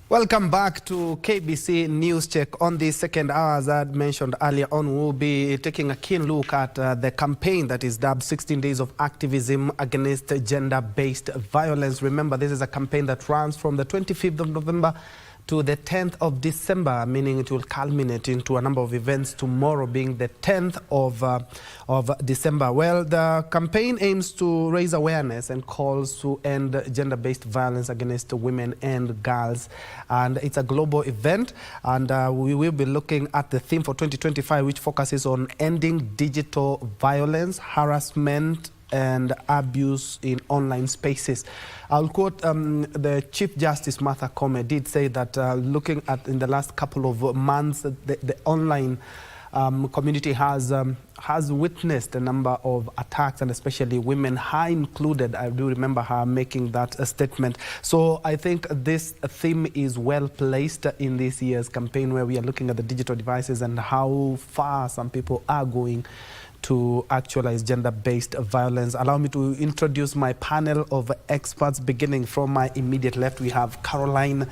Welcome back to KBC News Check. On the second hour, as I had mentioned earlier on, we'll be taking a keen look at the campaign that is dubbed 16 Days of Activism Against Gender-Based Violence. Remember, this is a campaign that runs from the 25th of November to the 10th of December, meaning it will culminate into a number of events, tomorrow being the 10th of December. Well, the campaign aims to raise awareness and calls to end gender-based violence against women and girls. And it's a global event, and we will be looking at the theme for 2025, which focuses on ending digital violence, harassment, and abuse in online spaces. I'll quote the Chief Justice Martha Koome did say that looking at in the last couple of months, the online community has witnessed a number of attacks, and especially women, her included. I do remember her making that statement. So I think this theme is well placed in this year's campaign, where we are looking at the digital devices and how far some people are going to actualize gender-based violence. Allow me to introduce my panel of experts. Beginning from my immediate left, we have Caroline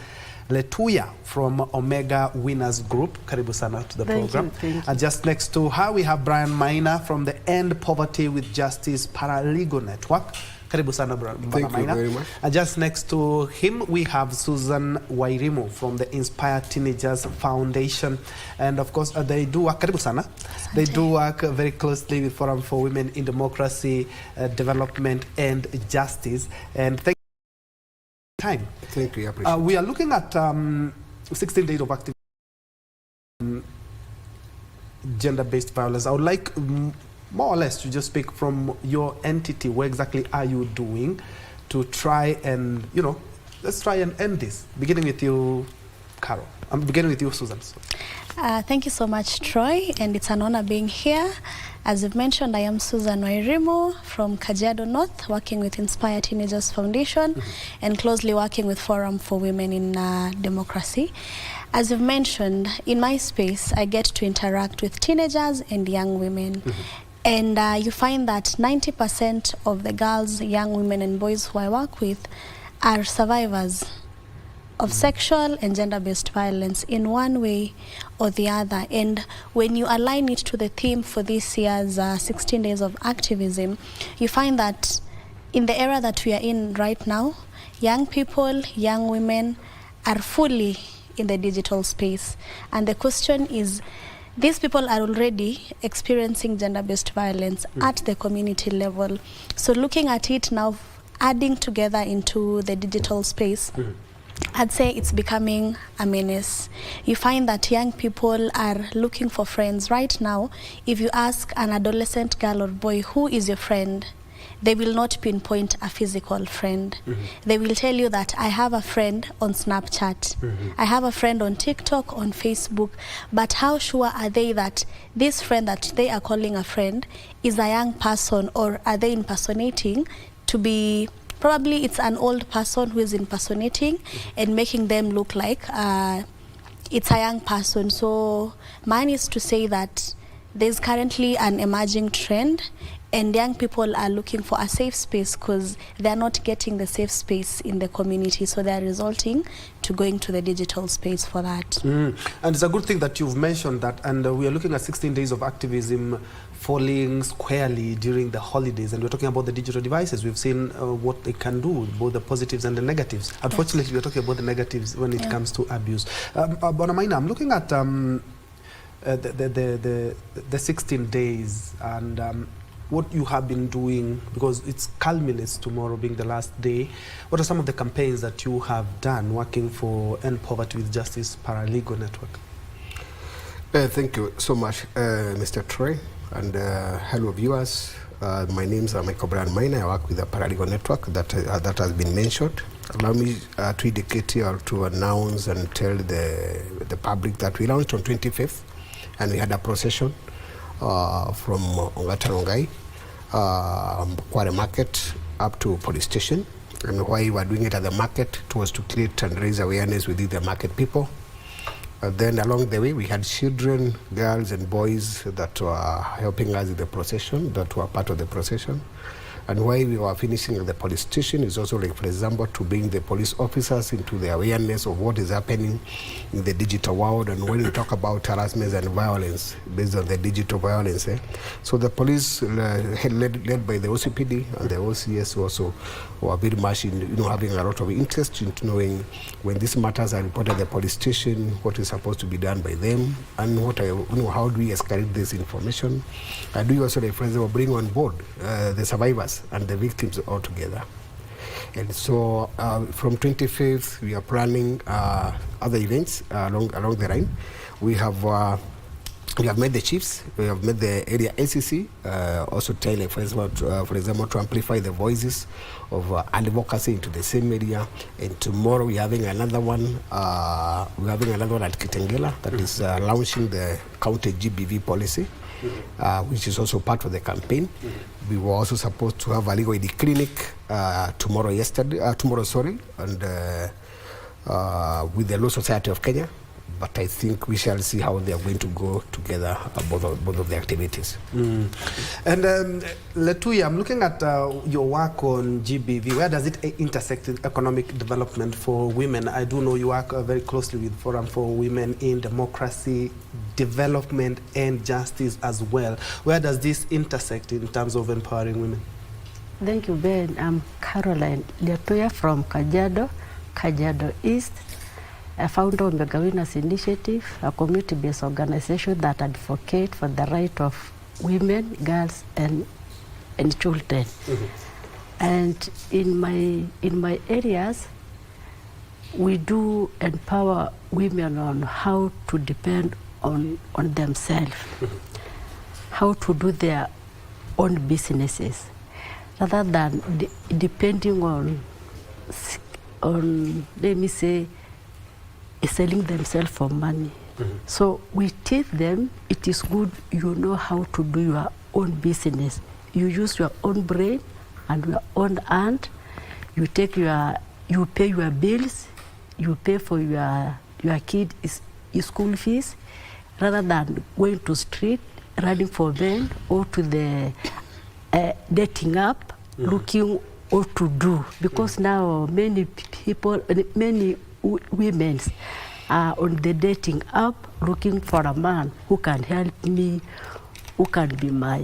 Letuya from Omega Winners Group. Karibu sana to the program. Thank you. And just next to her, we have Brian Maina from the End Poverty with Justice Paralegal Network. Karibu sana, Brian Maina. Thank you very much. And just next to him, we have Susan Wairimu from the Inspire Teenagers Foundation. And of course, they do work, karibu sana. They do work very closely with Forum for Women in Democracy, Development and Justice. And thank you for your time. Thank you, I appreciate it. We are looking at 16 days of active gender-based violence. I would like more or less to just speak from your entity. What exactly are you doing to try and, let's try and end this? Beginning with you, Carol. I'm beginning with you, Susan. Thank you so much, Troy, and it's an honor being here. As you've mentioned, I am Susan Wairimu from Kajiado North, working with Inspire Teenagers Foundation and closely working with Forum for Women in Democracy. As you've mentioned, in my space, I get to interact with teenagers and young women. And you find that 90% of the girls, young women and boys who I work with are survivors of sexual and gender-based violence in one way or the other. And when you align it to the theme for this year's 16 Days of Activism, you find that in the era that we are in right now, young people, young women are fully in the digital space. And the question is, these people are already experiencing gender-based violence at the community level. So looking at it now, adding together into the digital space, I'd say it's becoming a menace. You find that young people are looking for friends. Right now, if you ask an adolescent girl or boy, who is your friend? They will not pinpoint a physical friend. They will tell you that I have a friend on Snapchat. I have a friend on TikTok, on Facebook. But how sure are they that this friend that they are calling a friend is a young person, or are they impersonating to be... Probably it's an old person who is impersonating and making them look like it's a young person. So mine is to say that there's currently an emerging trend, and young people are looking for a safe space because they're not getting the safe space in the community. So they're resulting to going to the digital space for that. And it's a good thing that you've mentioned that. And we are looking at 16 days of activism falling squarely during the holidays. And we're talking about the digital devices. We've seen what they can do, both the positives and the negatives. Unfortunately, we're talking about the negatives when it comes to abuse. Bonamaina, I'm looking at the 16 days and what you have been doing, because it's culminates tomorrow being the last day. What are some of the campaigns that you have done working for End Poverty with Justice Paralegal Network? Thank you so much, Mr. Troy, and hello viewers. My name is Michael Brian Maina. I work with the Paralegal Network that has been mentioned. Allow me to indicate or to announce and tell the public that we launched on 25th, and we had a procession from Ongatarongai, Kware Market up to police station. And why we were doing it at the market, it was to create and raise awareness within the market people. Then along the way, we had children, girls and boys that were helping us in the procession, that were part of the procession. And why we were finishing at the police station is also, like, for example, to bring the police officers into the awareness of what is happening in the digital world. And when we talk about harassment and violence based on the digital violence, so the police led by the OCPD and the OCS also were very much in, having a lot of interest in knowing when these matters are reported at the police station, what is supposed to be done by them, and how do we escalate this information. And we also, like, for example, bring on board the survivors and the victims all together. And so from 25th, we are planning other events along the line. We have met the chiefs, we have met the area ACC, also trying, for example, to amplify the voices of advocacy into the same area. And tomorrow we're having another one. We're having another one at Kitengela that is launching the county GBV policy, which is also part of the campaign. We were also supposed to have a legal aid clinic tomorrow, and with the Law Society of Kenya. But I think we shall see how they are going to go together, both of the activities. And Letuya, I'm looking at your work on GBV. Where does it intersect with economic development for women? I do know you work very closely with Forum for Women in Democracy, Development and Justice as well. Where does this intersect in terms of empowering women? Thank you, Ben. I'm Caroline Letuya from Kajiado East, a founder of the Winners Initiative, a community-based organization that advocates for the right of women, girls, and children. And in my areas, we do empower women on how to depend on themselves, how to do their own businesses, rather than depending on, let me say, selling themselves for money. So we teach them it is good you know how to do your own business. You use your own brain and your own hand. You pay your bills. You pay for your kid's school fees, rather than going to street, running for men, or to the dating app, looking what to do. Because now many women are on the dating app looking for a man who can help me, who can be my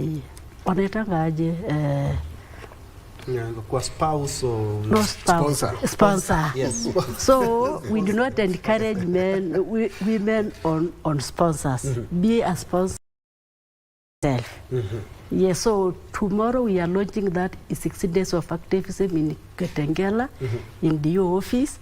spouse or no sponsor. Yes. So we do not encourage women on sponsors. Be a sponsor yourself. Yes, so tomorrow we are launching that 60 days of activism in Kitengela, in the office.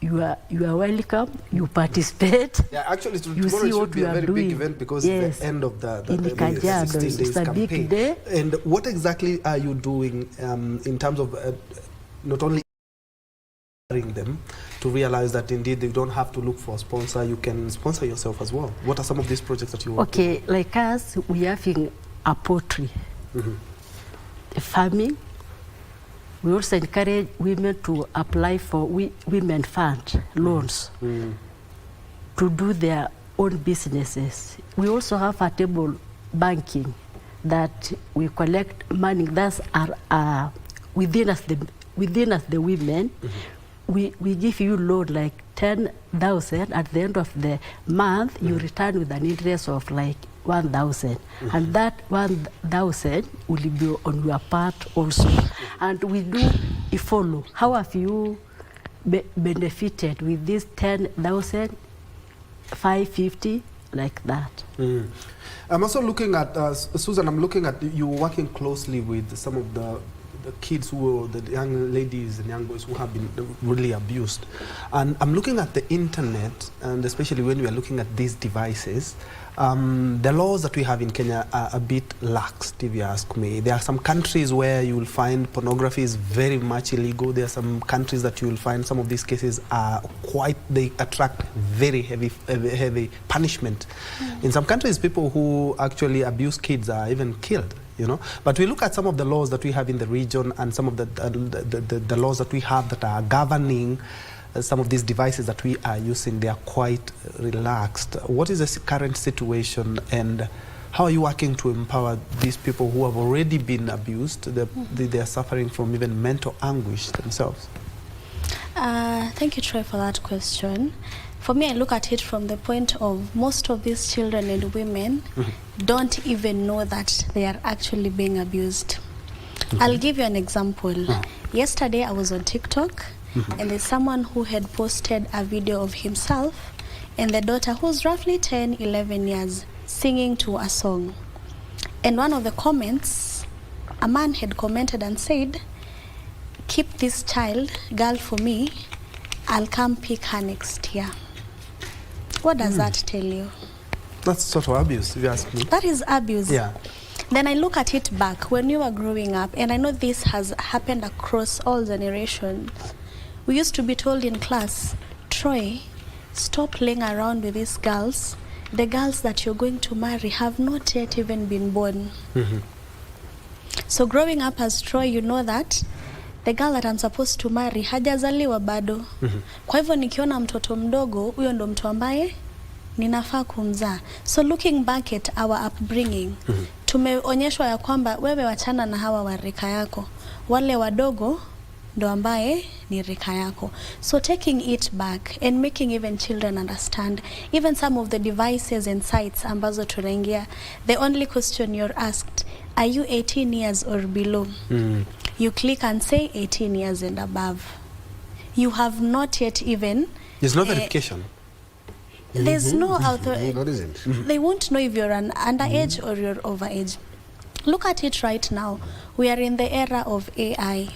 You are welcome. You participate. Yeah, actually, you tomorrow see should what be a very big event because it's the end of the 16 days it's a campaign. big day. And what exactly are you doing in terms of not only them to realize that indeed they don't have to look for a sponsor, you can sponsor yourself as well? What are some of these projects that you work with? Like us, we are having a poultry, farming. We also encourage women to apply for women fund loans to do their own businesses. We also have a table banking that we collect money that are within us the women. We give you loan like 10,000. At the end of the month, you return with an interest of like 1,000, and that 1,000 will be on your part also. And we do a follow. How have you benefited with this 10,000, 550, like that? I'm also looking at Susan. I'm looking at you working closely with some of the kids the young ladies and young boys who have been really abused. And I'm looking at the internet, and especially when we are looking at these devices, the laws that we have in Kenya are a bit lax, if you ask me. There are some countries where you will find pornography is very much illegal. There are some countries that you will find some of these cases are they attract very heavy punishment. In some countries, people who actually abuse kids are even killed. But we look at some of the laws that we have in the region and some of the laws that we have that are governing some of these devices that we are using. They are quite relaxed. What is the current situation, and How are you working to empower these people who have already been abused? They are suffering from even mental anguish themselves. Thank you, Troy, for that question. For me, I look at it from the point of most of these children and women don't even know that they are actually being abused. I'll give you an example. Yesterday, I was on TikTok, and there's someone who had posted a video of himself and the daughter, who's roughly 10, 11 years, singing to a song. And one of the comments, a man had commented and said, "Keep this child, girl, for me. I'll come pick her next year." What does that tell you? That's sort of abuse, if you ask me. That is abuse. Yeah. Then I look at it back when you were growing up, and I know this has happened across all generations. We used to be told in class, "Troy, stop playing around with these girls. The girls that you're going to marry have not yet even been born." So growing up as Troy, you know that the girl that I'm supposed to marry hajazaliwa bado. Kwa hivyo nikiona mtoto mdogo, huyo ndo mtu ambaye ninafaa kumzaa. So looking back at our upbringing, tumeonyeshwa ya kwamba wewe wachana na hawa wa rika yako, wale wadogo ndo ambaye ni rika yako. So taking it back and making even children understand, even some of the devices and sites ambazo tunaingia, the only question you're asked, are you 18 years or below? You click and say 18 years and above. You have not yet even... There's no verification. There's no author. What is it? They won't know if you're an underage or you're overage. Look at it right now. We are in the era of AI.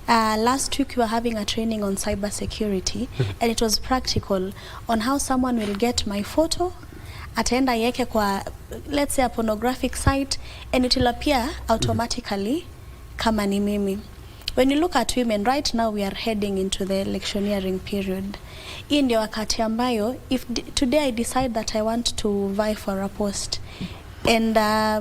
Last week we were having a training on cybersecurity, and it was practical on how someone will get my photo, ataenda yeke kwa, let's say, a pornographic site, and it will appear automatically kama ni mimi. When you look at women, right now we are heading into the electioneering period. Hii ndio wakati ambayo, if today I decide that I want to vie for a post and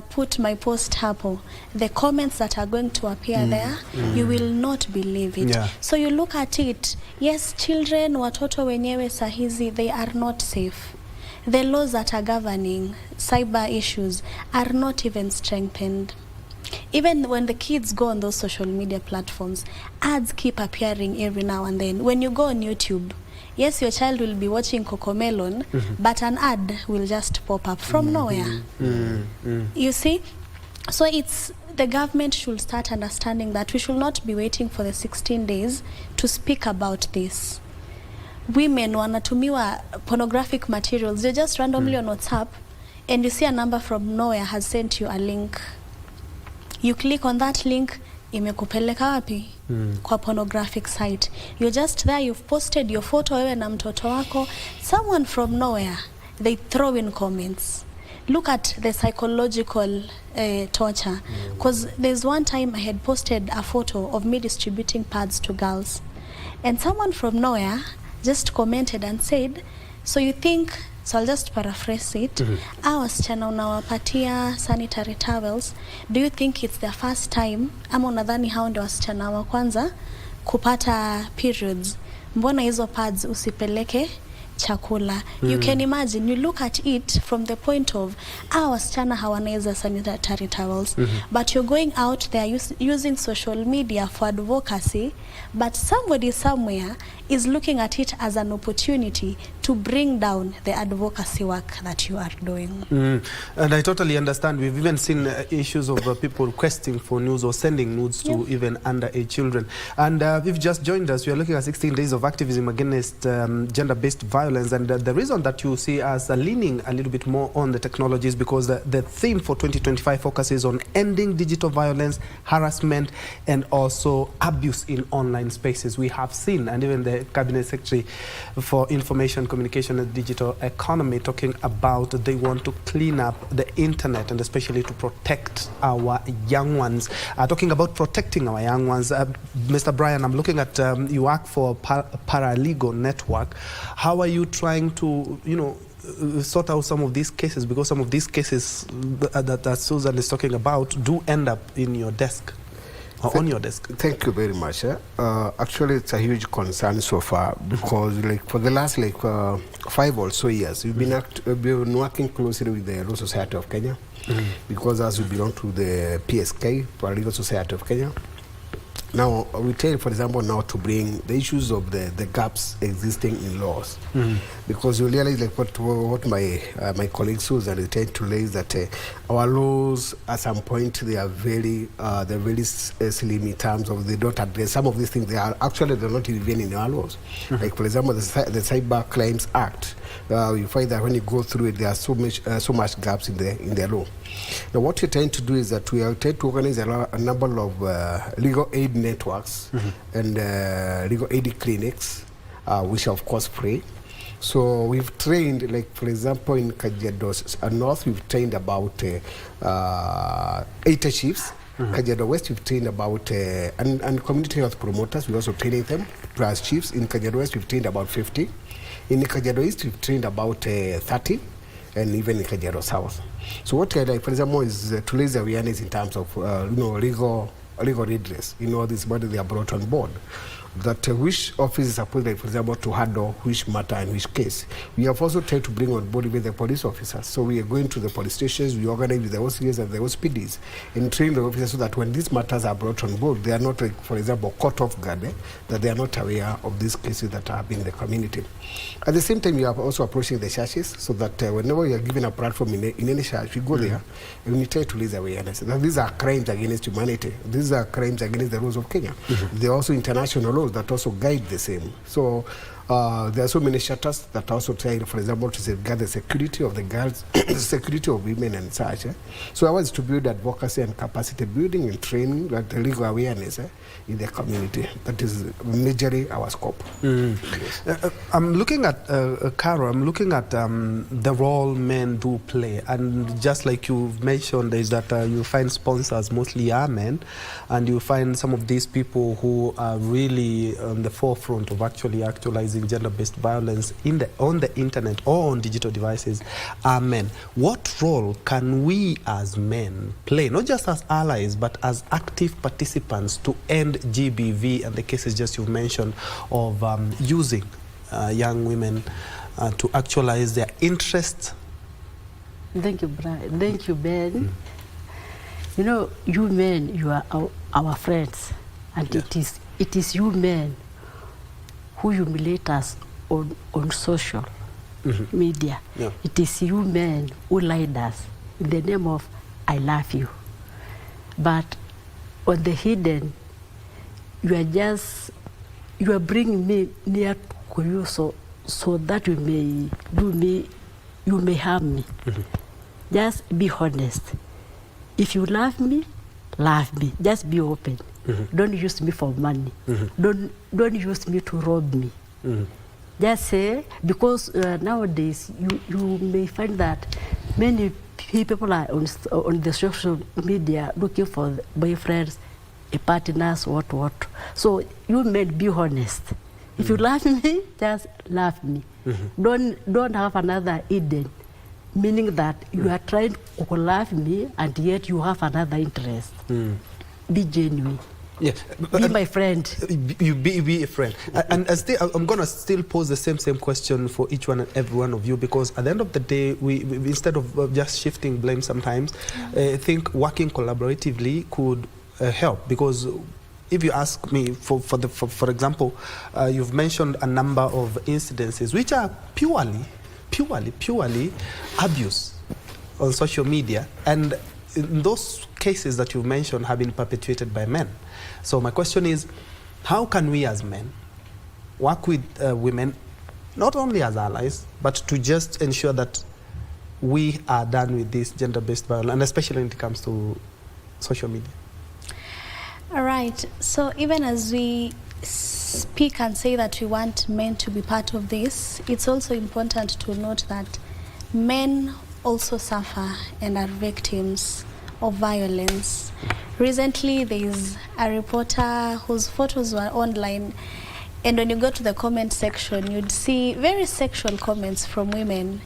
put my post hapo, the comments that are going to appear there, you will not believe it. Yeah. So you look at it, yes, children, watoto wenyewe sahizi, they are not safe. The laws that are governing cyber issues are not even strengthened. Even when the kids go on those social media platforms, ads keep appearing every now and then. When you go on YouTube, yes, your child will be watching Cocomelon, but an ad will just pop up from nowhere. You see? So it's, the government should start understanding that we should not be waiting for the 16 days to speak about this. Women wanatumiwa pornographic materials. They're just randomly on WhatsApp, and you see a number from nowhere has sent you a link. You click on that link, imekupeleka wapi? Kwa pornographic site. You're just there, you've posted your photo wewe na mtoto wako. Someone from nowhere, they throw in comments. Look at the psychological torture. Because there's one time I had posted a photo of me distributing pads to girls. And someone from nowhere just commented and said, so you think, so I'll just paraphrase it, wasichana unawapatia sanitary towels, do you think it's their first time, ama unadhani hao ndio wasichana wa kwanza kupata periods? Mbona hizo pads usipeleke chakula? You can imagine, you look at it from the point of, wasichana hawanaweza sanitary towels, but you're going out there using social media for advocacy, but somebody somewhere is looking at it as an opportunity to bring down the advocacy work that you are doing. And I totally understand. We've even seen issues of people requesting for news or sending nudes to even underage children. And if you've just joined us, we are looking at 16 days of activism against gender-based violence. And the reason that you see us leaning a little bit more on the technology is because the theme for 2025 focuses on ending digital violence, harassment, and also abuse in online spaces. We have seen, and even the Cabinet Secretary for Information, Communication and Digital Economy talking about they want to clean up the internet and especially to protect our young ones. Talking about protecting our young ones, Mr. Brian, I'm looking at you work for Paralegal Network. How are you trying to, sort out some of these cases? Because some of these cases that Susan is talking about do end up in your desk. on your desk? Thank you very much. Actually, it's a huge concern so far because, like, for the last 5 or so years, we've been working closely with the Law Society of Kenya because as we belong to the PSK, Paralegal Society of Kenya. Now, we try, for example, now to bring the issues of the gaps existing in laws. Because we realize, like what my colleague Susan is trying to raise, that our laws, at some point, they're very slim in terms of they don't address some of these things. They're not even in our laws. Like, for example, the Cyber Crimes Act. You find that when you go through it, there are so much gaps in the law. Now, what we're trying to do is that we are trying to organize a number of legal aid networks and legal aid clinics, which are of course free. So we've trained, like, for example, in Kajiado North, we've trained about 80 chiefs. Kajiado West, we've trained about, and community health promoters, we're also training them, plus chiefs. In Kajiado West, we've trained about 50. In Kajiado East, we've trained about 30, and even in Kajiado South. So what I like, for example, is to raise awareness in terms of legal redress. This body they are brought on board. That which office is supposed, like, for example, to handle which matter and which case. We have also tried to bring on board with the police officers. So we are going to the police stations, we organize with the OCS and the OSPDs and train the officers so that when these matters are brought on board, they are not, like, for example, caught off guard, that they are not aware of these cases that are happening in the community. At the same time, we are also approaching the churches so that whenever you are given a platform in any church, we go there and we try to raise awareness. That these are crimes against humanity. These are crimes against the laws of Kenya. They are also international laws that also guide the same. So there are so many chapters that also try, for example, to safeguard the security of the girls, the security of women and such. So I was to build advocacy and capacity building and training, like the legal awareness in the community. That is majorly our scope. Yes. I'm looking at, Caro, I'm looking at the role men do play. And just like you've mentioned, is that you find sponsors mostly are men, and you find some of these people who are really on the forefront of actually actualizing gender-based violence on the internet or on digital devices are men. What role can we as men play, not just as allies, but as active participants to end GBV and the cases just you mentioned of using young women to actualize their interests? Thank you, Brian. Thank you, Ben. You men, you are our friends, and it is you men who humiliate us on social media. Yeah. It is you men who lied us in the name of I love you. But on the hidden, you are bringing me near to you so that you may harm me. Just be honest. If you love me, just be open. Don't use me for money. Don't use me to rob me. Just say, because nowadays you may find that many people are on the social media looking for boyfriends, partners, what. So you may be honest. If you love me, just love me. Don't have another hidden, meaning that you are trying to love me and yet you have another interest. Be genuine. Yeah, be my friend. You be a friend. And I'm going to still pose the same question for each one and every one of you, because at the end of the day, we instead of just shifting blame sometimes, I think working collaboratively could help. Because if you ask me, for example, you've mentioned a number of incidences which are purely abuse on social media, and those cases that you've mentioned have been perpetuated by men. So my question is, how can we as men work with women, not only as allies, but to just ensure that we are done with this gender-based violence, and especially when it comes to social media? All right. So even as we speak and say that we want men to be part of this, it's also important to note that men also suffer and are victims of violence. Recently, there is a reporter whose photos were online, and when you go to the comment section, you'd see very sexual comments from women.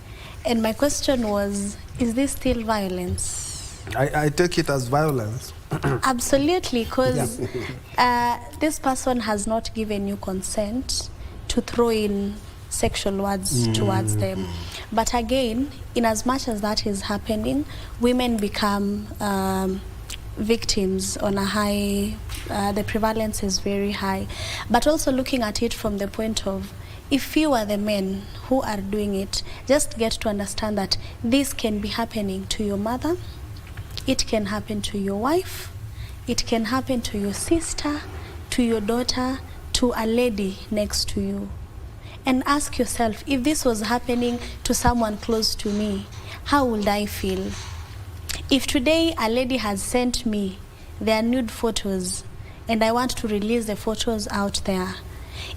And my question was, is this still violence? I take it as violence. Absolutely, because this person has not given you consent to throw in sexual words towards them. But again, in as much as that is happening, women become victims on a high, the prevalence is very high. But also looking at it from the point of, if you are the men who are doing it, just get to understand that this can be happening to your mother, it can happen to your wife, it can happen to your sister, to your daughter, to a lady next to you. And ask yourself, if this was happening to someone close to me, how would I feel? If today a lady has sent me their nude photos and I want to release the photos out there,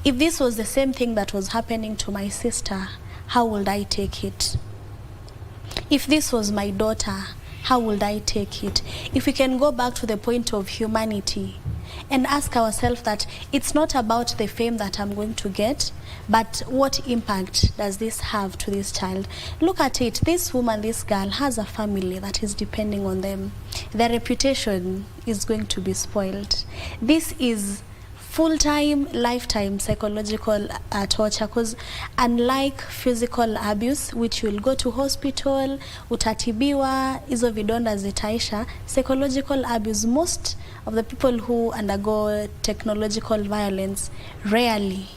if this was the same thing that was happening to my sister, how would I take it? If this was my daughter, how would I take it? If we can go back to the point of humanity and ask ourselves that it's not about the fame that I'm going to get, but what impact does this have to this child? Look at it. This woman, this girl has a family that is depending on them. Their reputation is going to be spoiled. This is full-time, lifetime psychological torture, because unlike physical abuse, which will go to hospital, utatibiwa, hizo vidonda zitaisha, psychological abuse, most of the people who undergo technological violence rarely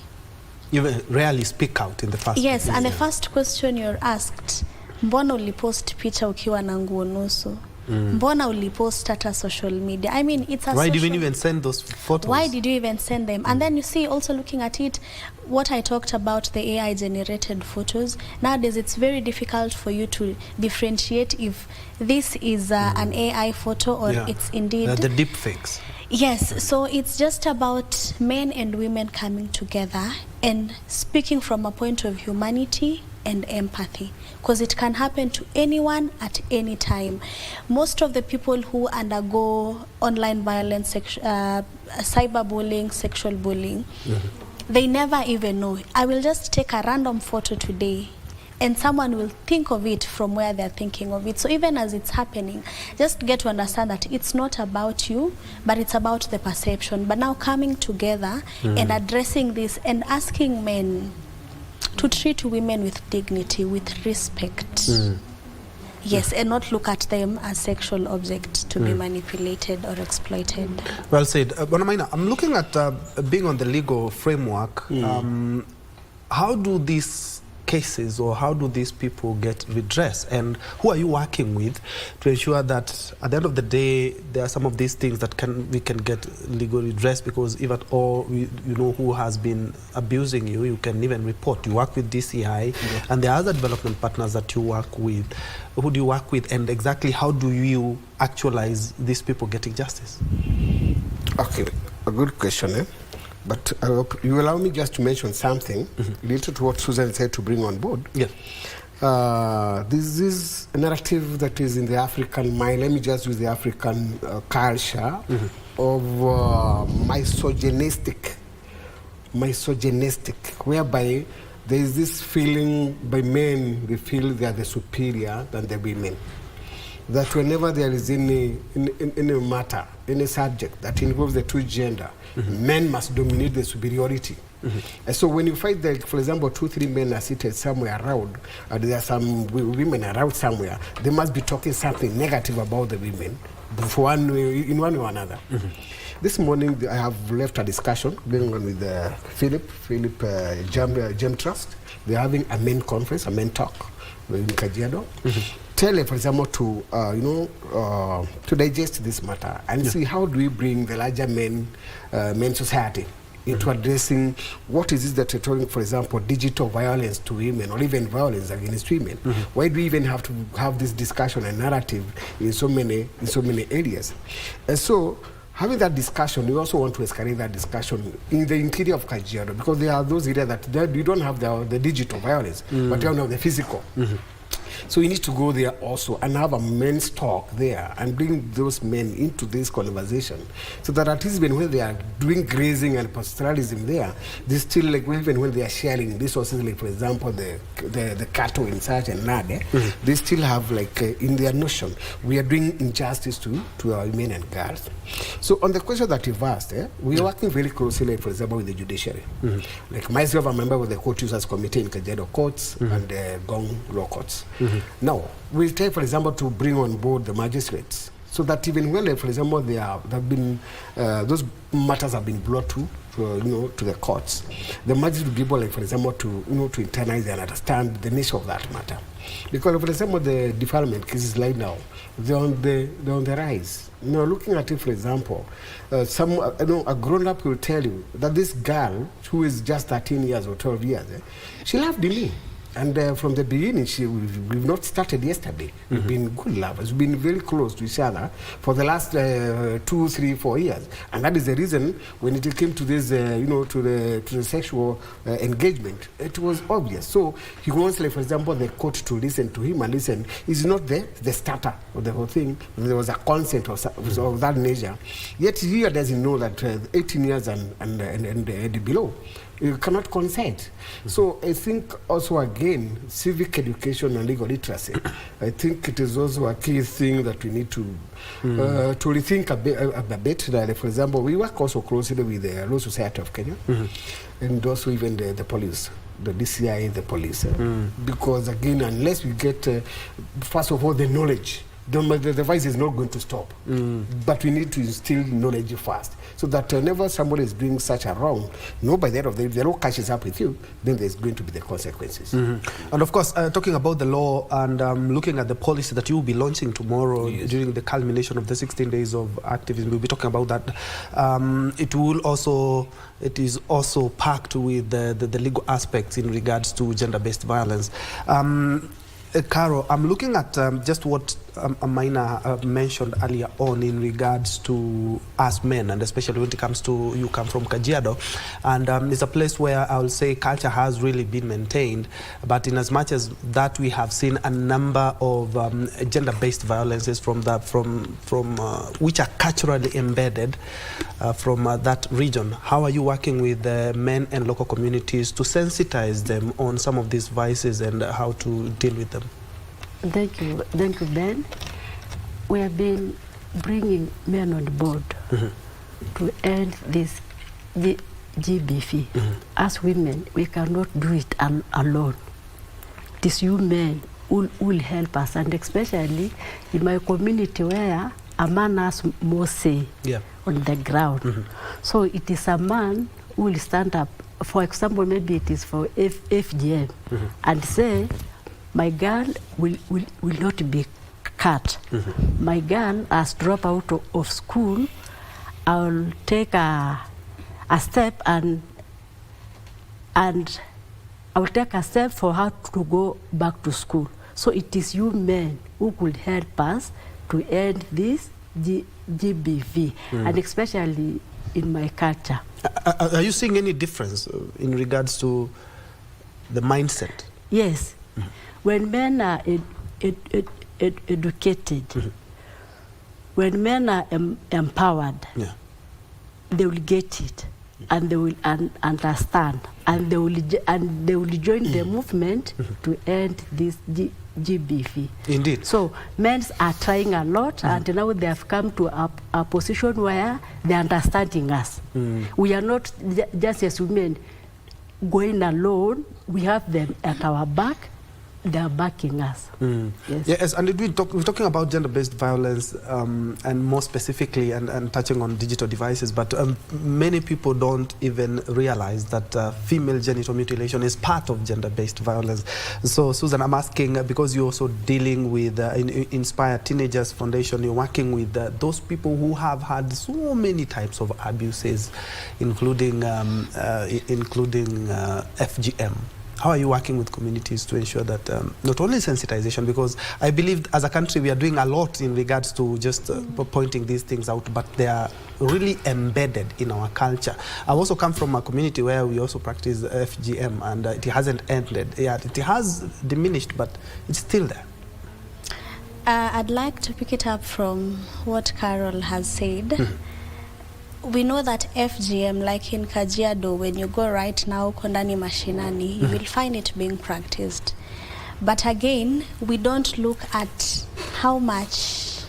speak out in the first yes place. And the first question you're asked, mbona ulipost picha ukiwa na nguo nusu? Mbona ulipost hata social media? I mean, it's a Why did you even send those photos? Why did you even send them? And then you see, also looking at it, what I talked about, the AI generated photos, nowadays it's very difficult for you to differentiate if this is an AI photo or it's indeed the deep fakes. Yes, so it's just about men and women coming together and speaking from a point of humanity and empathy, because it can happen to anyone at any time. Most of the people who undergo online violence, cyberbullying, sexual bullying, they never even know. I will just take a random photo today and someone will think of it from where they're thinking of it. So even as it's happening, just get to understand that it's not about you, but it's about the perception. But now coming together and addressing this and asking men to treat women with dignity, with respect. Yes, and not look at them as sexual objects to be manipulated or exploited. Well said. Bwana Maina, I'm looking at being on the legal framework. How do these cases or how do these people get redress, and who are you working with to ensure that at the end of the day there are some of these things that we can get legal redress? Because if at all you know who has been abusing you, you can even report. You work with DCI and there are other development partners that you work with. Who do you work with, and exactly how do you actualize these people getting justice? Okay, a good question. But I hope you allow me just to mention something related to what Susan said to bring on board. Yeah. This is a narrative that is in the African mind. Let me just use the African culture of misogynistic, whereby there is this feeling by men, they feel they are the superior than the women. That whenever there is any matter, any subject that involves the two gender, men must dominate the superiority. And so when you find that, for example, 2-3 men are seated somewhere around, and there are some women around somewhere, they must be talking something negative about the women for in one way or another. This morning I have left a discussion going on with Philip Gem Trust. They're having a men conference, a men talk in Kajiado. Tell, for example, to digest this matter and see how do we bring the larger men society into addressing what is this that we're talking, for example, digital violence to women or even violence against women. Why do we even have to have this discussion and narrative in so many areas? And so having that discussion, we also want to escalate that discussion in the interior of Kajiado, because there are those areas that you don't have the digital violence, but you don't have the physical. So we need to go there also and have a men's talk there and bring those men into this conversation, so that at least when they are doing grazing and pastoralism there, they still, like, even when they are sharing resources, like for example the cattle in such and that, they still have, like, in their notion, we are doing injustice to our men and girls. So on the question that you've asked, we are working very closely, like, for example, with the judiciary. Like myself, I'm a member of the court users committee in Kajiado courts and Gong law courts. Now, we'll try, for example, to bring on board the magistrates, so that even when, like, for example, those matters have been brought to the courts, the magistrate will be able, like, for example, to internalize and understand the nature of that matter. Because, for example, the defilement cases right now, they're on the rise. Looking at it, for example, a grown-up will tell you that this girl, who is just 13 years or 12 years, she loved me. And from the beginning, we've not started yesterday. We've been good lovers. We've been very close to each other for the last 2, 3, 4 years. And that is the reason when it came to this, to the sexual engagement, it was obvious. So he wants, like, for example, the court to listen to him and listen. He's not the starter of the whole thing. There was a consent of that nature. Yet he doesn't know that 18 years and below, you cannot consent. So I think also, again, civic education and legal literacy, I think it is also a key thing that we need to rethink a bit. Like, for example, we work also closely with the Law Society of Kenya, and also even the police, the DCI, the police. Because, again, unless we get, first of all, the knowledge, the vice is not going to stop. But we need to instill knowledge first, so that whenever somebody is doing such a wrong, by the end of the day, if the law catches up with you, then there's going to be the consequences. And of course, talking about the law and looking at the policy that you will be launching tomorrow during the culmination of the 16 days of activism, we'll be talking about that. It is also packed with the legal aspects in regards to gender-based violence. Caro, I'm looking at just what Maina mentioned earlier on in regards to us men, and especially when it comes to, you come from Kajiado, and it's a place where I will say culture has really been maintained, but in as much as that we have seen a number of gender-based violences from which are culturally embedded from that region. How are you working with men and local communities to sensitize them on some of these vices and how to deal with them? Thank you, Ben. We have been bringing men on board to end this GBV. As women, we cannot do it alone. It is you men who will help us, and especially in my community where a man has more say on the ground. So it is a man who will stand up. For example, maybe it is for FGM, and say, my girl will not be cut. My girl has dropped out of school. I'll take a step and I'll take a step for her to go back to school. So it is you men who could help us to end this GBV, and especially in my culture. Are you seeing any difference in regards to the mindset? Yes. When men are educated, when men are empowered, they will get it, and they will understand, and they will join the movement to end this GBV. Indeed. So men are trying a lot, and now they have come to a position where they are understanding us. We are not just as women going alone. We have them at our back. They are backing us. Yes, and we're talking about gender-based violence, and more specifically, and touching on digital devices, but many people don't even realize that female genital mutilation is part of gender-based violence. So, Susan, I'm asking, because you're also dealing with Inspire Teenagers Foundation, you're working with those people who have had so many types of abuses, including FGM. How are you working with communities to ensure that not only sensitization, because I believe as a country we are doing a lot in regards to just pointing these things out, but they are really embedded in our culture. I've also come from a community where we also practice FGM, and it hasn't ended. Yeah, it has diminished, but it's still there. I'd like to pick it up from what Carol has said. We know that FGM, like in Kajiado, when you go right now, Kondani Mashinani, you will find it being practiced. But again, we don't look at how much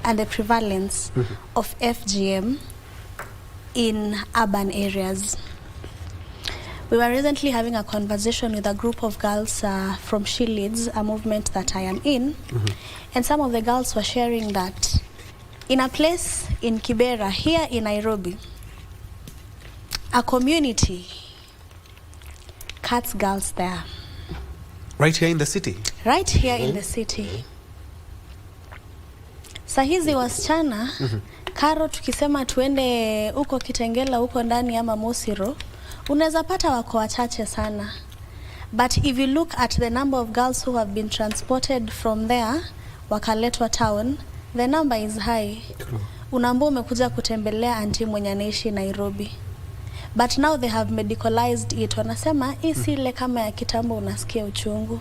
and the prevalence of FGM in urban areas. We were recently having a conversation with a group of girls from She Leads, a movement that I am in, and some of the girls were sharing that in a place in Kibera, here in Nairobi, a community cuts girls there. Right here in the city? Right here in the city. Sahizi wasichana, Karo tukisema tuende uko Kitengela, uko ndani ama Mosiro, unaweza pata wako wachache sana. But if you look at the number of girls who have been transported from there, wakaletwa town, the number is high. Unaambiwa umekuja kutembelea auntie mwenye anaishi Nairobi. But now they have medicalized it. Wanasema si ile kama ya kitambo unasikia uchungu.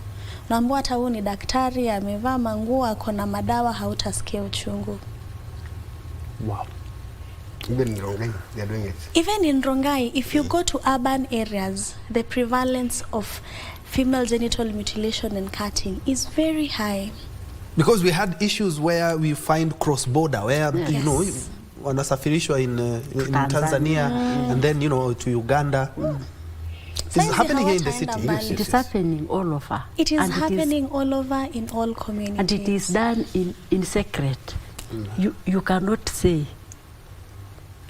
Unaambiwa hata huyu ni daktari, amevaa manguo, ako na madawa, hautasikia uchungu. Wow. Even in Rongai, they are doing it. Even in Rongai, if you go to urban areas, the prevalence of female genital mutilation and cutting is very high. Because we had issues where we find cross-border, where, you know, wanasafirishwa in Tanzania and then, you know, to Uganda. It's happening here in the city. It is happening all over. It is happening all over in all communities. And it is done in secret. You cannot say.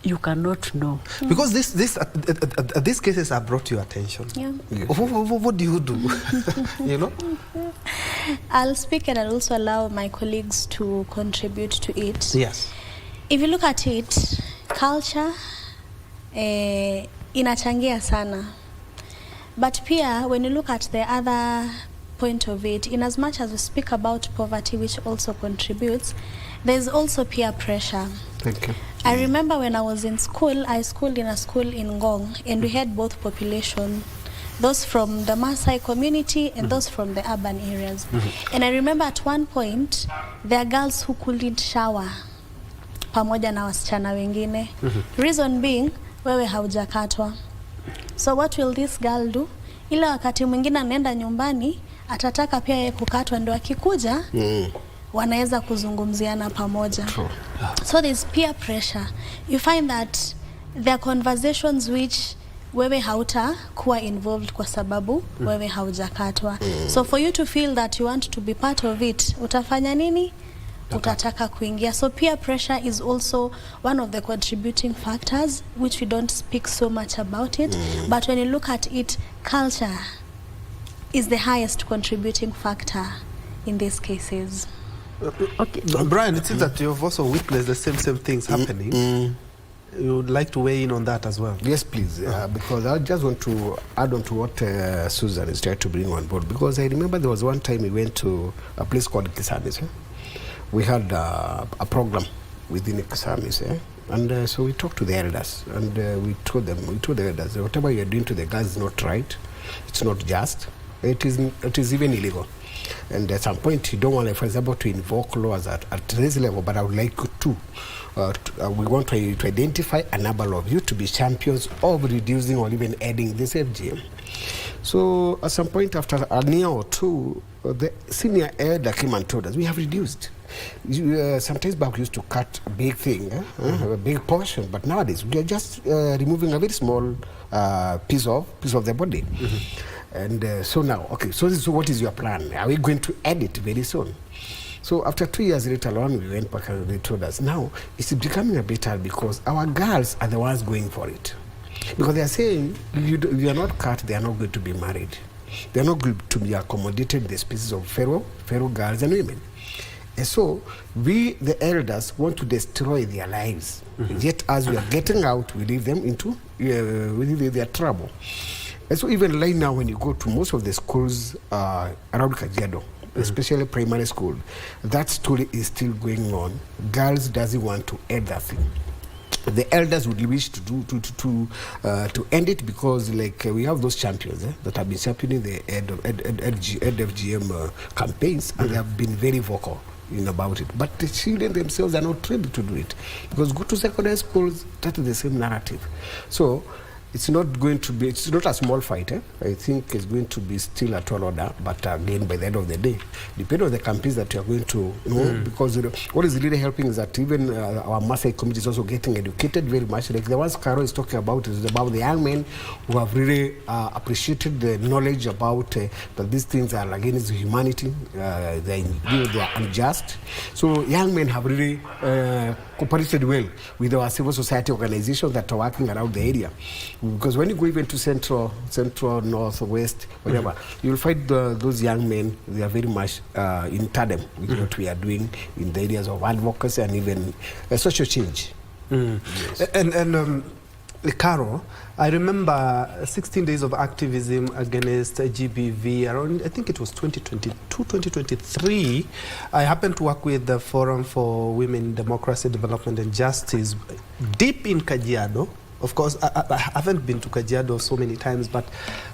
You cannot know. Because these cases are brought to your attention. Yeah. What do you do? You know? I'll speak and I'll also allow my colleagues to contribute to it. Yes. If you look at it, culture inachangia sana. But pia, when you look at the other point of it, in as much as we speak about poverty, which also contributes, there's also peer pressure. Thank you. I remember when I was in school, I schooled in a school in Ngong, and we had both population, those from the Maasai community and those from the urban areas. And I remember at one point, there are girls who couldn't shower pamoja na wasichana wengine. Reason being, wewe haujakatwa. So what will this girl do? Ila wakati mwingine anaenda nyumbani, atataka pia yeye kukatwa, ndio akikuja wanaweza kuzungumziana pamoja. So there's peer pressure. You find that there are conversations which wewe hauta kuwa involved kwa sababu wewe haujakatwa. So for you to feel that you want to be part of it, utafanya nini? Utataka kuingia. So peer pressure is also one of the contributing factors which we don't speak so much about it. But when you look at it, culture is the highest contributing factor in these cases. Okay. Brian, it seems that you've also witnessed the same things happening. You would like to weigh in on that as well? Yes, please. Because I just want to add on to what Susan is trying to bring on board. Because I remember there was one time we went to a place called Kisamis. We had a program within Kisamis. And so we talked to the elders. And we told the elders, whatever you are doing to the girls is not right. It's not just. It is even illegal. And at some point, you don't want, for example, to invoke laws at this level, but I would like to. We want to identify a number of you to be champions of reducing or even adding this FGM. So at some point, after a year or two, the senior elder came and told us, we have reduced. Sometimes back used to cut a big thing, a big portion, but nowadays we are just removing a very small piece of the body. And so now, okay, so what is your plan? Are we going to add it very soon? So after 2 years later on, we went back and they told us, now it's becoming a bit hard because our girls are the ones going for it. Because they are saying, you are not cut, they are not going to be married. They are not going to be accommodated in the species of Pharaoh girls and women. And so we, the elders, want to destroy their lives. Yet as we are getting out, we leave them into their trouble. And so even right now, when you go to most of the schools around Kajiado, especially primary school, that story is still going on. Girls doesn't want to end that thing. The elders would wish to end it, because like we have those champions that have been championing the FGM campaigns, and they have been very vocal about it. But the children themselves are not able to do it, because go to secondary schools, that is the same narrative. So it's not going to be, it's not a small fight. I think it's going to be still a tall order, but again, by the end of the day, depending on the campaigns that you are going to, because what is really helping is that even our Maasai community is also getting educated very much. Like the ones Caro is talking about is about the young men who have really appreciated the knowledge about that these things are against humanity, they are unjust. So young men have really cooperated well with our civil society organizations that are working around the area. Because when you go even to central, north, west, whatever, you'll find those young men, they are very much in tandem with what we are doing in the areas of advocacy and even social change. Yes. And Caro, I remember 16 days of activism against GBV around, I think it was 2022, 2023. I happened to work with the Forum for Women, Democracy, Development and Justice deep in Kajiado. Of course, I haven't been to Kajiado so many times, but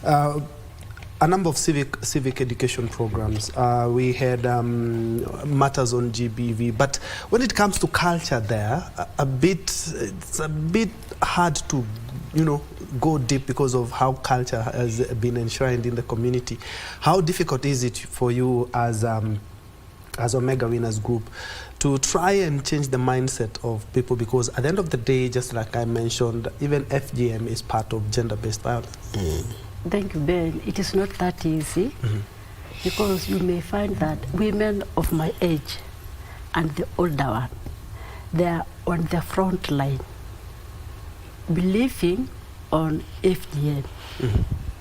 a number of civic education programs. We had matters on GBV, but when it comes to culture there, it's a bit hard to, go deep because of how culture has been enshrined in the community. How difficult is it for you as Omega Winners Group to try and change the mindset of people? Because at the end of the day, just like I mentioned, even FGM is part of gender-based violence. Thank you, Ben. It is not that easy, because you may find that women of my age and the older one, they are on the front line, believing on FGM.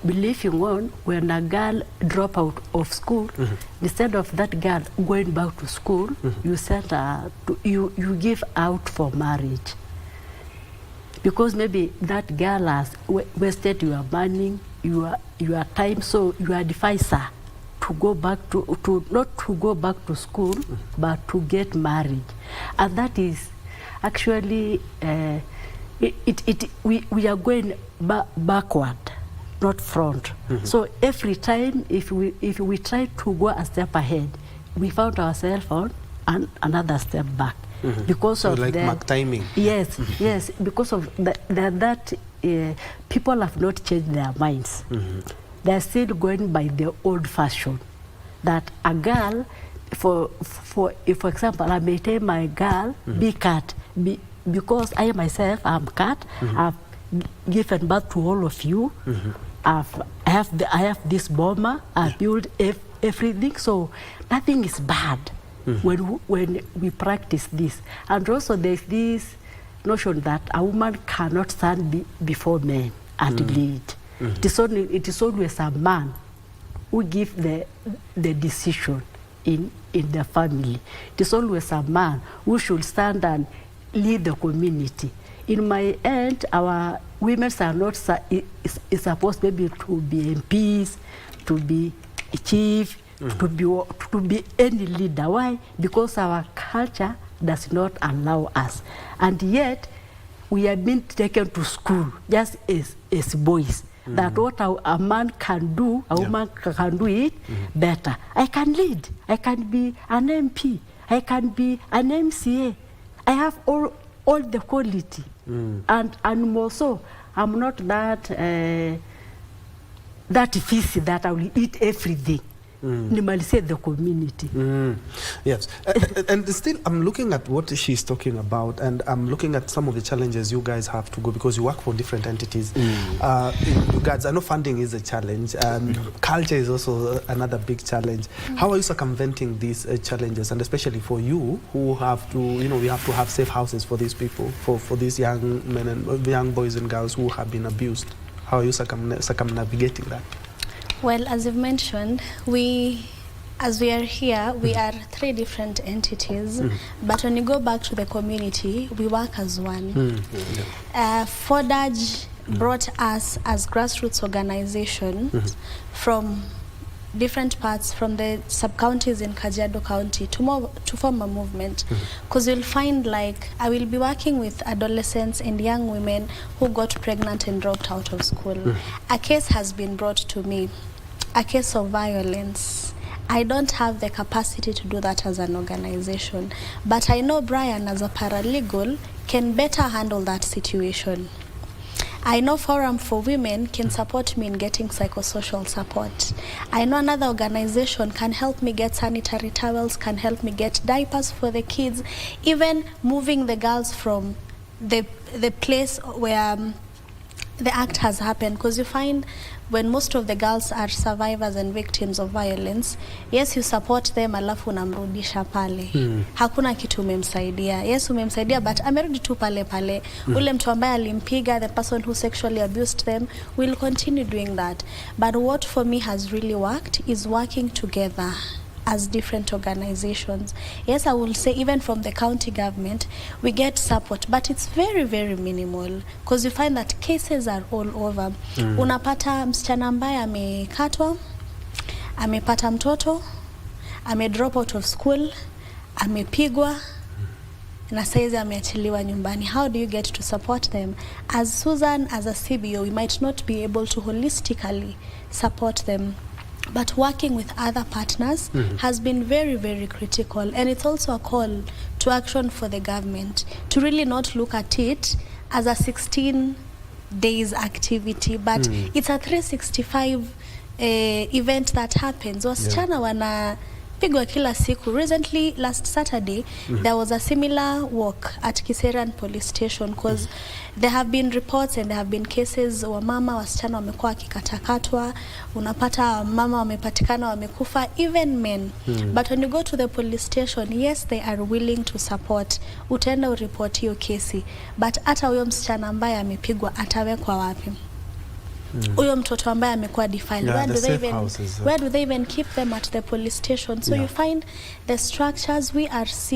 Believing on when a girl drop out of school, instead of that girl going back to school, you send her to, you give out for marriage, because maybe that girl has wasted your money, your time, so you advise her to go back to not to go back to school, but to get married. And that is actually we are going backward, not front. So every time if we try to go a step ahead, we found ourselves on another step back, because so of like the mark timing. Yes, yes, because of that people have not changed their minds. They're still going by the old fashion, that a girl, for example, I may tell my girl, be cat, because I myself am cat. I've given birth to all of you. I have this bomber. I build everything, so nothing is bad when we practice this. And also there's this notion that a woman cannot stand before men and lead. It is always a man who gives the decision in the family. It is always a man who should stand and lead the community. In my end, our women are not is supposed maybe to be MPs, to be a chief, to be any leader. Why? Because our culture does not allow us. And yet, we are being taken to school just as boys. That what a man can do, a woman can do it better. I can lead. I can be an MP. I can be an MCA. I have all the quality. And more so, I'm not that fishy that I will eat everything. Normalize the community. Yes, and still I'm looking at what she's talking about, and I'm looking at some of the challenges you guys have to go, because you work for different entities. You guys, I know funding is a challenge, culture is also another big challenge. How are you circumventing these challenges, and especially for you who have to, we have to have safe houses for these people, for these young men and young boys and girls who have been abused? How are you circumnavigating that? Well, as you've mentioned, we As we are here, we are 3 different entities, but when you go back to the community, we work as one. FODAJ brought us as grassroots organization from different parts, from the sub-counties in Kajiado County to form a movement. Because you'll find, like, I will be working with adolescents and young women who got pregnant and dropped out of school. A case has been brought to me, a case of violence. I don't have the capacity to do that as an organization, but I know Brian as a paralegal can better handle that situation. I know Forum for Women can support me in getting psychosocial support. I know another organization can help me get sanitary towels, can help me get diapers for the kids, even moving the girls from the place where the act has happened. Because you find when most of the girls are survivors and victims of violence, yes, you support them, alafu unamrudisha pale. Hakuna kitu umemsaidia. Yes, umemsaidia, but amerudi tu pale pale. Ule mtu ambaye alimpiga, the person who sexually abused them, will continue doing that. But what for me has really worked is working together as different organizations. Yes, I will say even from the county government, we get support, but it's very, very minimal, because you find that cases are all over. Unapata msichana ambaye amekatwa, amepata mtoto, drop out of school, amepigwa, na saizi ameachiliwa nyumbani. How do you get to support them? As Susan, as a CBO, we might not be able to holistically support them, but working with other partners has been very, very critical. And it's also a call to action for the government to really not look at it as a 16 days activity, but it's a 365 event that happens. Wasichana wana pigwa kila siku. Recently, last Saturday, there was a similar walk at Kiseran police station, because there have been reports and there have been cases wa mama wasichana wamekuwa wakikatakatwa, unapata mama wamepatikana wamekufa, even men. But when you go to the police station, yes, they are willing to support. Utaenda uripoti hiyo kesi, but hata huyo msichana ambaye amepigwa atawekwa wapi? Uyo mtoto ambaye amekuwa defiled, where do they even keep them at the police station? So you find the structures, we as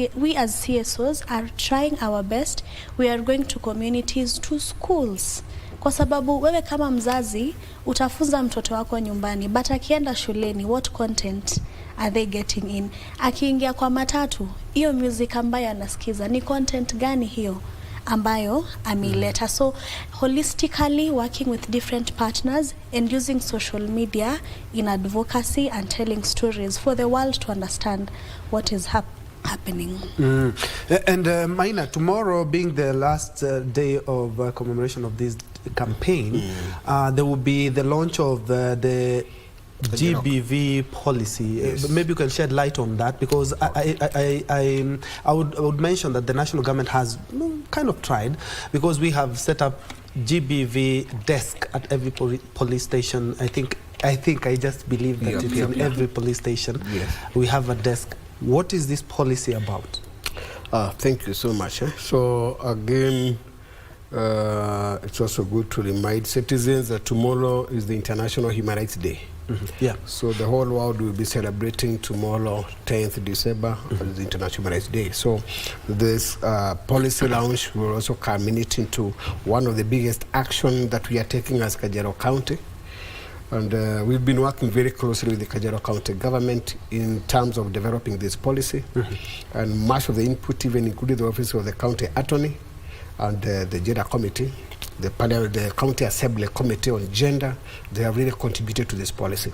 CSOs are trying our best. We are going to communities, to schools, kwa sababu wewe kama mzazi utafunza mtoto wako nyumbani, but akienda shuleni, what content are they getting in? Akiingia kwa matatu, hiyo music ambayo anasikiza ni content gani hiyo ambayo ameileta? So holistically working with different partners and using social media in advocacy and telling stories for the world to understand what is happening. And Maina, tomorrow being the last day of commemoration of this campaign, there will be the launch of the GBV policy. Yes. Maybe you can shed light on that, because I would mention that the national government has kind of tried, because we have set up GBV desk at every police station. I just believe that it's in every police station. Yes. We have a desk. What is this policy about? Thank you so much. So again, it's also good to remind citizens that tomorrow is the International Human Rights Day. Yeah. So the whole world will be celebrating tomorrow, 10th December, as the International Human Rights Day. So this policy launch will also culminate into one of the biggest action that we are taking as Kajiado County. And we've been working very closely with the Kajiado County government in terms of developing this policy. And much of the input even included the Office of the County Attorney and the Gender Committee, the County Assembly Committee on Gender. They have really contributed to this policy.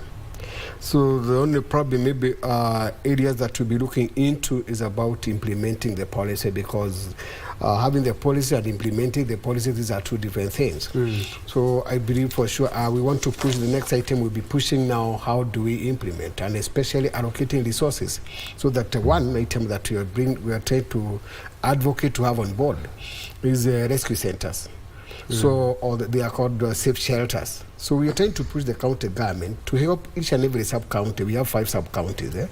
So the only problem maybe areas that we'll be looking into is about implementing the policy, because having the policy and implementing the policy, these are two different things. So I believe for sure we want to push. The next item we'll be pushing now, how do we implement, and especially allocating resources, so that one item that we are trying to advocate to have on board is rescue centers. So they are called safe shelters. So we are trying to push the county government to help each and every sub-county. We have 5 sub-counties there,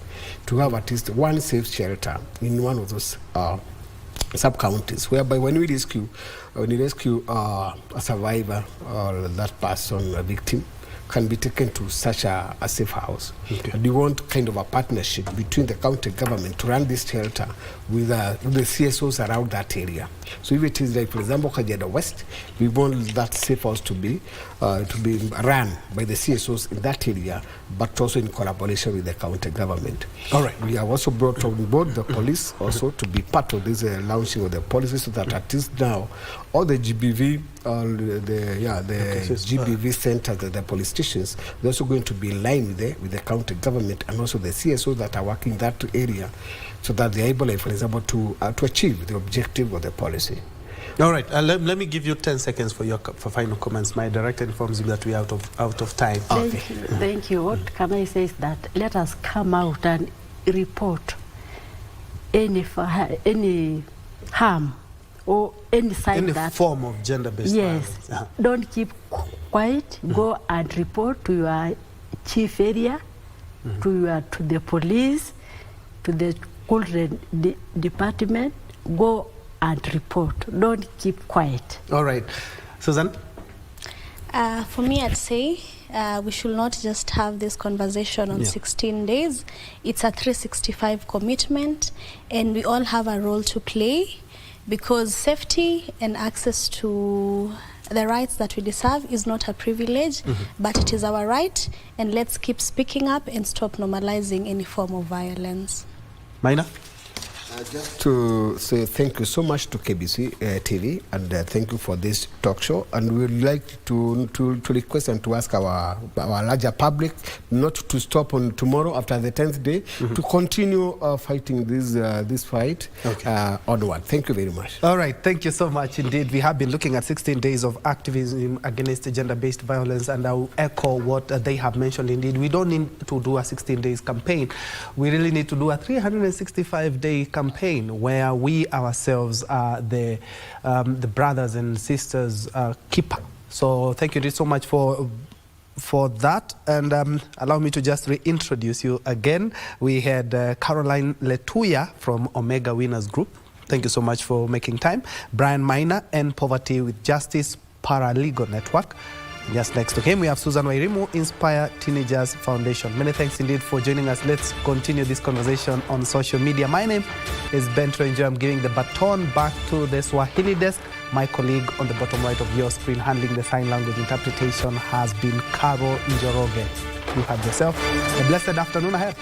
to have at least one safe shelter in one of those sub-counties, whereby when we rescue a survivor or that person, a victim, can be taken to such a safe house. Okay. And we want kind of a partnership between the county government to run this shelter with the CSOs around that area. So if it is like, for example, Kajiado West, we want that safe house to be run by the CSOs in that area, but also in collaboration with the county government. All right. We have also brought on board the police also to be part of this launching of the policy, so that at least now all the GBV, GBV centers, the police stations, they're also going to be in line with the county government and also the CSOs that are working that area, so that they're able, for example, to achieve the objective of the policy. All right, let me give you 10 seconds for final comments. My director informs me that we're out of time. Thank you. What can I say is that let us come out and report any harm or any sign any that form of gender-based violence. Don't keep quiet. Go and report to your chief area, to the police, to the children department. Go and report. Don't keep quiet. All right. Susan? For me, I'd say we should not just have this conversation on 16 days. It's a 365 commitment, and we all have a role to play, because safety and access to the rights that we deserve is not a privilege, but it is our right, and let's keep speaking up and stop normalizing any form of violence. Maina? Just to say thank you so much to KBC TV, and thank you for this talk show. And we would like to request and to ask our larger public not to stop on tomorrow after the 10th day, to continue fighting this fight onward. Thank you very much. All right, thank you so much indeed. We have been looking at 16 days of activism against gender-based violence, and I'll echo what they have mentioned. Indeed, we don't need to do a 16 days campaign. We really need to do a 365-day campaign where we ourselves are the brothers and sisters keeper. So thank you so much for that, and allow me to just reintroduce you again. We had Caroline Letuya from Omega Winners Group. Thank you so much for making time. Brian Maina, and Poverty with Justice Paralegal Network. Just next to him, we have Susan Wairimu, Inspire Teenagers Foundation. Many thanks indeed for joining us. Let's continue this conversation on social media. My name is Ben Trenjo. I'm giving the baton back to the Swahili desk. My colleague on the bottom right of your screen handling the sign language interpretation has been Carol Njoroge. You have yourself a blessed afternoon ahead.